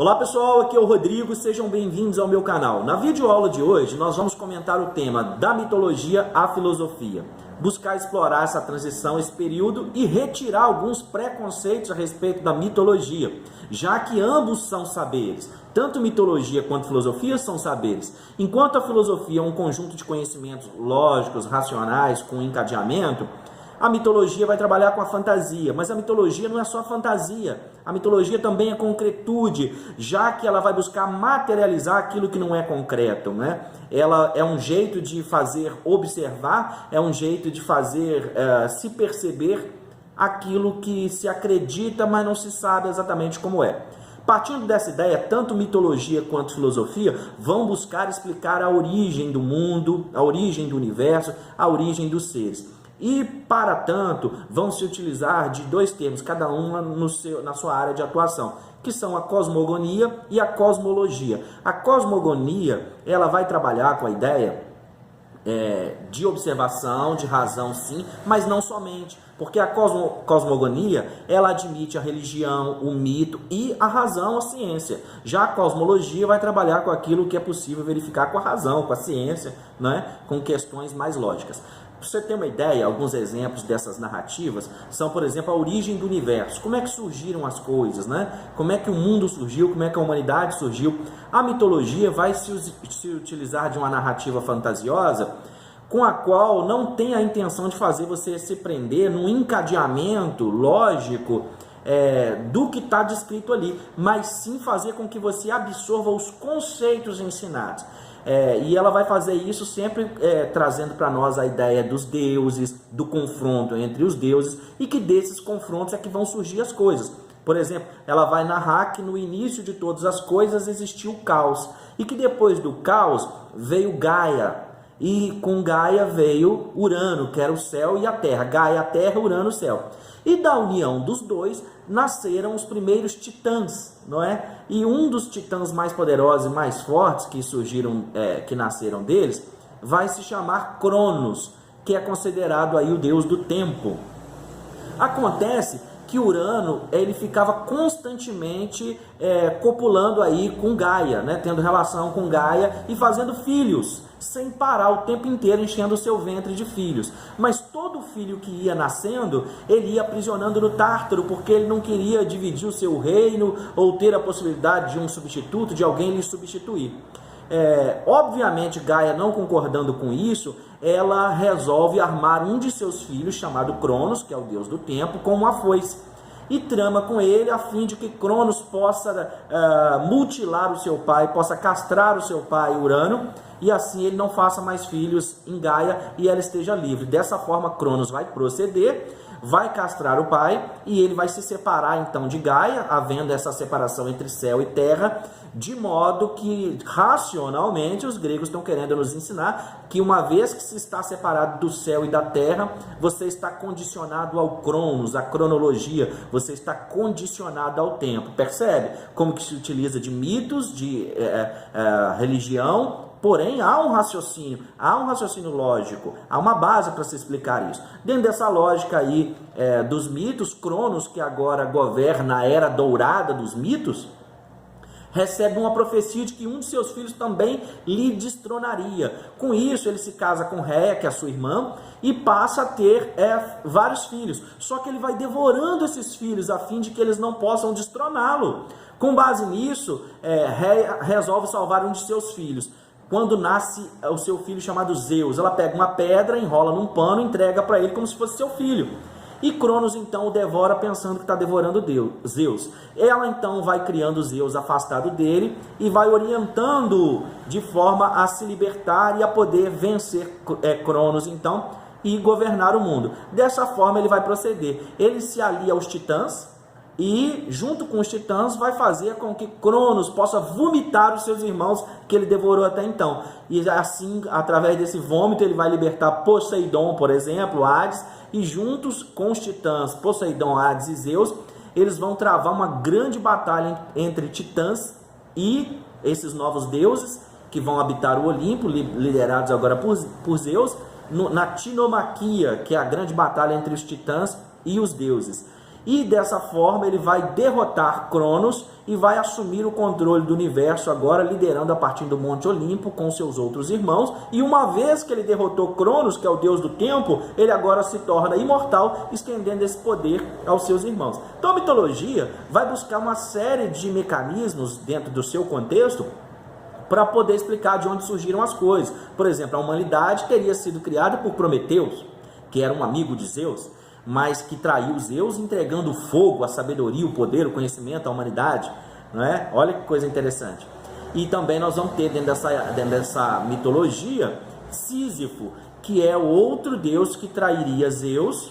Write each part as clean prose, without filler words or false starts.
Olá pessoal, aqui é o Rodrigo, sejam bem-vindos ao meu canal. Na videoaula de hoje nós vamos comentar o tema da mitologia à filosofia. Buscar explorar essa transição, esse período e retirar alguns preconceitos a respeito da mitologia, já que ambos são saberes. Tanto mitologia quanto filosofia são saberes. Enquanto a filosofia é um conjunto de conhecimentos lógicos, racionais, com encadeamento, a mitologia vai trabalhar com a fantasia, mas a mitologia não é só fantasia. A mitologia também é concretude, já que ela vai buscar materializar aquilo que não é concreto, né? Ela é um jeito de fazer observar, é um jeito de fazer se perceber aquilo que se acredita, mas não se sabe exatamente como é. Partindo dessa ideia, tanto mitologia quanto filosofia vão buscar explicar a origem do mundo, a origem do universo, a origem dos seres. E, para tanto, vão se utilizar de dois termos, cada uma na sua área de atuação, que são a cosmogonia e a cosmologia. A cosmogonia, ela vai trabalhar com a ideia de observação, de razão, sim, mas não somente, porque a cosmogonia, ela admite a religião, o mito e a razão, a ciência. Já a cosmologia vai trabalhar com aquilo que é possível verificar com a razão, com a ciência, né? Com questões mais lógicas. Para você ter uma ideia, alguns exemplos dessas narrativas são, por exemplo, a origem do universo. Como é que surgiram as coisas, né? Como é que o mundo surgiu, como é que a humanidade surgiu. A mitologia vai se utilizar de uma narrativa fantasiosa com a qual não tem a intenção de fazer você se prender num encadeamento lógico do que está descrito ali, mas sim fazer com que você absorva os conceitos ensinados. E ela vai fazer isso sempre trazendo para nós a ideia dos deuses, do confronto entre os deuses, e que desses confrontos é que vão surgir as coisas. Por exemplo, ela vai narrar que no início de todas as coisas existiu o caos, e que depois do caos veio Gaia, e com Gaia veio Urano, que era o céu e a terra. Gaia, a terra, Urano, o céu. E da união dos dois nasceram os primeiros titãs, não é? E um dos titãs mais poderosos e mais fortes que surgiram, que nasceram deles, vai se chamar Cronos, que é considerado aí o deus do tempo. Acontece que Urano, ele ficava constantemente copulando aí com Gaia, né? Tendo relação com Gaia e fazendo filhos, sem parar o tempo inteiro, enchendo o seu ventre de filhos. Mas todo filho que ia nascendo, ele ia aprisionando no Tártaro, porque ele não queria dividir o seu reino ou ter a possibilidade de um substituto, de alguém lhe substituir. Obviamente, Gaia, não concordando com isso, ela resolve armar um de seus filhos, chamado Cronos, que é o deus do tempo, com uma foice, e trama com ele a fim de que Cronos possa mutilar o seu pai, possa castrar o seu pai Urano, e assim ele não faça mais filhos em Gaia e ela esteja livre. Dessa forma, Cronos vai proceder, vai castrar o pai e ele vai se separar então de Gaia, havendo essa separação entre céu e terra, de modo que racionalmente os gregos estão querendo nos ensinar que uma vez que se está separado do céu e da terra, você está condicionado ao Cronos, à cronologia, você está condicionado ao tempo. Percebe como que se utiliza de mitos, de religião? Porém, há um raciocínio lógico, há uma base para se explicar isso. Dentro dessa lógica aí dos mitos, Cronos, que agora governa a era dourada dos mitos, recebe uma profecia de que um de seus filhos também lhe destronaria. Com isso, ele se casa com Réia, que é a sua irmã, e passa a ter vários filhos. Só que ele vai devorando esses filhos a fim de que eles não possam destroná-lo. Com base nisso, Réia resolve salvar um de seus filhos. Quando nasce o seu filho chamado Zeus, ela pega uma pedra, enrola num pano e entrega para ele como se fosse seu filho. E Cronos então o devora pensando que está devorando Zeus. Ela então vai criando Zeus afastado dele e vai orientando de forma a se libertar e a poder vencer Cronos então e governar o mundo. Dessa forma ele vai proceder. Ele se alia aos titãs e junto com os titãs vai fazer com que Cronos possa vomitar os seus irmãos que ele devorou até então. E assim, através desse vômito, ele vai libertar Poseidon, por exemplo, Hades, e juntos com os titãs, Poseidon, Hades e Zeus, eles vão travar uma grande batalha entre titãs e esses novos deuses que vão habitar o Olimpo, liderados agora por Zeus, na Tinomaquia, que é a grande batalha entre os titãs e os deuses. E dessa forma ele vai derrotar Cronos e vai assumir o controle do universo agora, liderando a partir do Monte Olimpo com seus outros irmãos. E uma vez que ele derrotou Cronos, que é o deus do tempo, ele agora se torna imortal, estendendo esse poder aos seus irmãos. Então a mitologia vai buscar uma série de mecanismos dentro do seu contexto para poder explicar de onde surgiram as coisas. Por exemplo, a humanidade teria sido criada por Prometeus, que era um amigo de Zeus, mas que traiu Zeus, entregando o fogo, a sabedoria, o poder, o conhecimento à humanidade, não é? Olha que coisa interessante. E também nós vamos ter dentro dessa mitologia Sísifo, que é o outro deus que trairia Zeus,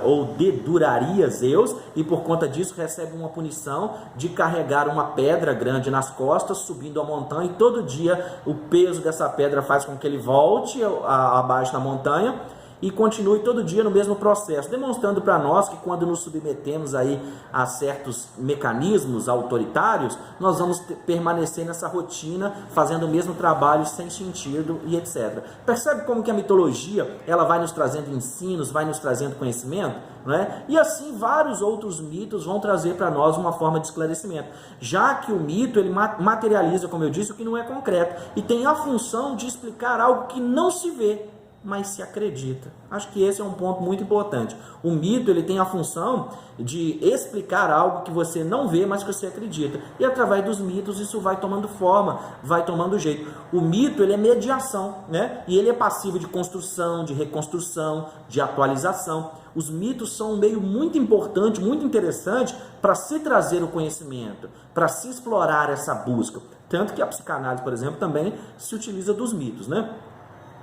ou deduraria Zeus, e por conta disso recebe uma punição de carregar uma pedra grande nas costas, subindo a montanha, e todo dia o peso dessa pedra faz com que ele volte abaixo da montanha, e continue todo dia no mesmo processo, demonstrando para nós que quando nos submetemos aí a certos mecanismos autoritários, nós vamos permanecer nessa rotina, fazendo o mesmo trabalho sem sentido e etc. Percebe como que a mitologia ela vai nos trazendo ensinos, vai nos trazendo conhecimento? Não é? E assim vários outros mitos vão trazer para nós uma forma de esclarecimento, já que o mito ele materializa, como eu disse, o que não é concreto, e tem a função de explicar algo que não se vê, mas se acredita. Acho que esse é um ponto muito importante. O mito ele tem a função de explicar algo que você não vê, mas que você acredita. E através dos mitos isso vai tomando forma, vai tomando jeito. O mito ele é mediação, né? E ele é passivo de construção, de reconstrução, de atualização. Os mitos são um meio muito importante, muito interessante para se trazer o conhecimento, para se explorar essa busca. Tanto que a psicanálise, por exemplo, também se utiliza dos mitos, né?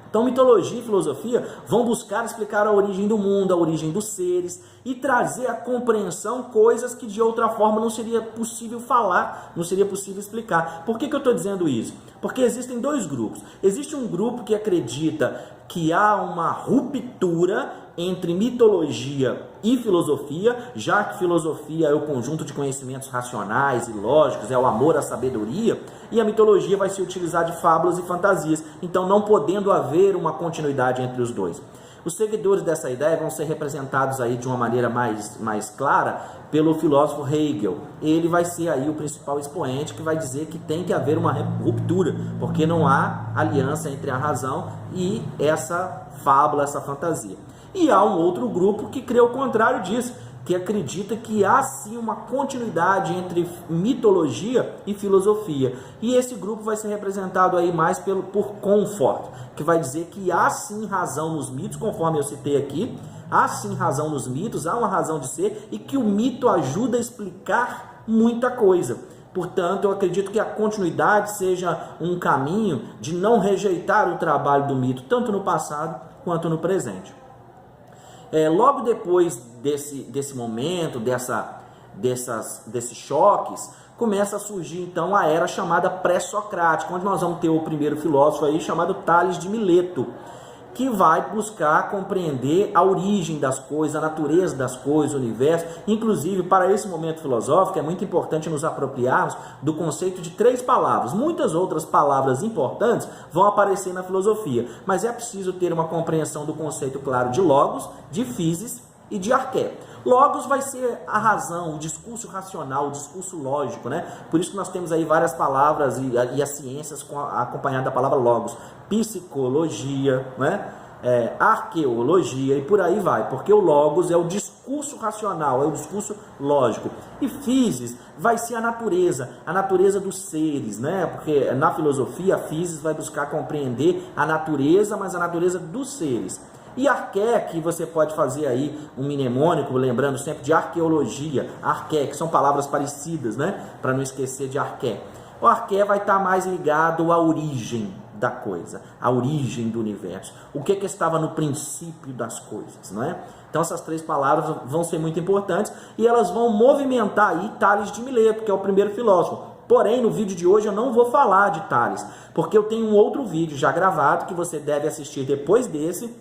Então, mitologia e filosofia vão buscar explicar a origem do mundo, a origem dos seres e trazer à compreensão coisas que de outra forma não seria possível falar, não seria possível explicar. Por que eu estou dizendo isso? Porque existem dois grupos. Existe um grupo que acredita que há uma ruptura entre mitologia e filosofia, já que filosofia é o conjunto de conhecimentos racionais e lógicos, é o amor à sabedoria, e a mitologia vai se utilizar de fábulas e fantasias, então não podendo haver uma continuidade entre os dois. Os seguidores dessa ideia vão ser representados aí de uma maneira mais clara pelo filósofo Hegel. Ele vai ser aí o principal expoente que vai dizer que tem que haver uma ruptura, porque não há aliança entre a razão e essa fábula, essa fantasia. E há um outro grupo que crê o contrário disso, que acredita que há sim uma continuidade entre mitologia e filosofia. E esse grupo vai ser representado aí mais por Comfort, que vai dizer que há sim razão nos mitos, conforme eu citei aqui, há sim razão nos mitos, há uma razão de ser, e que o mito ajuda a explicar muita coisa. Portanto, eu acredito que a continuidade seja um caminho de não rejeitar o trabalho do mito, tanto no passado quanto no presente. Logo depois desse momento, desses choques, começa a surgir então a era chamada pré-socrática, onde nós vamos ter o primeiro filósofo aí chamado Tales de Mileto, que vai buscar compreender a origem das coisas, a natureza das coisas, o universo. Inclusive, para esse momento filosófico, é muito importante nos apropriarmos do conceito de 3 palavras. Muitas outras palavras importantes vão aparecer na filosofia, mas é preciso ter uma compreensão do conceito claro de logos, de physis e de arqué. Logos vai ser a razão, o discurso racional, o discurso lógico, né? Por isso que nós temos aí várias palavras e as ciências acompanhadas da palavra logos. Psicologia, né? Arqueologia e por aí vai, porque o logos é o discurso racional, é o discurso lógico. E physis vai ser a natureza dos seres, né? Porque na filosofia a physis vai buscar compreender a natureza, mas a natureza dos seres. E arqué, que você pode fazer aí um mnemônico, lembrando sempre de arqueologia, arqué, que são palavras parecidas, né? Para não esquecer de arqué. O arqué vai estar mais ligado à origem da coisa, à origem do universo. O que estava no princípio das coisas, não é? Então essas 3 palavras vão ser muito importantes e elas vão movimentar aí Tales de Mileto, que é o primeiro filósofo. Porém, no vídeo de hoje eu não vou falar de Tales, porque eu tenho um outro vídeo já gravado que você deve assistir depois desse,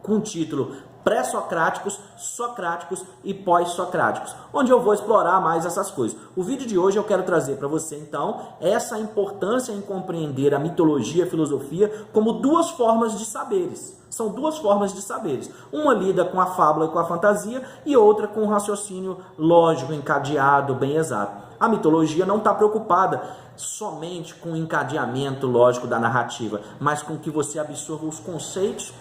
com o título pré-socráticos, socráticos e pós-socráticos, onde eu vou explorar mais essas coisas. O vídeo de hoje eu quero trazer para você, então, essa importância em compreender a mitologia e a filosofia como duas formas de saberes. São duas formas de saberes. Uma lida com a fábula e com a fantasia e outra com o raciocínio lógico, encadeado, bem exato. A mitologia não está preocupada somente com o encadeamento lógico da narrativa, mas com que você absorva os conceitos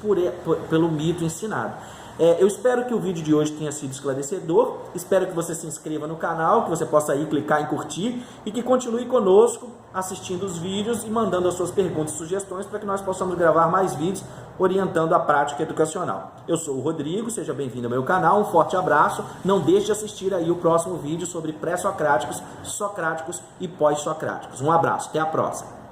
pelo mito ensinado. Eu espero que o vídeo de hoje tenha sido esclarecedor, espero que você se inscreva no canal, que você possa ir clicar em curtir e que continue conosco assistindo os vídeos e mandando as suas perguntas e sugestões para que nós possamos gravar mais vídeos orientando a prática educacional. Eu sou o Rodrigo, seja bem-vindo ao meu canal, um forte abraço, não deixe de assistir aí o próximo vídeo sobre pré-socráticos, socráticos e pós-socráticos. Um abraço, até a próxima!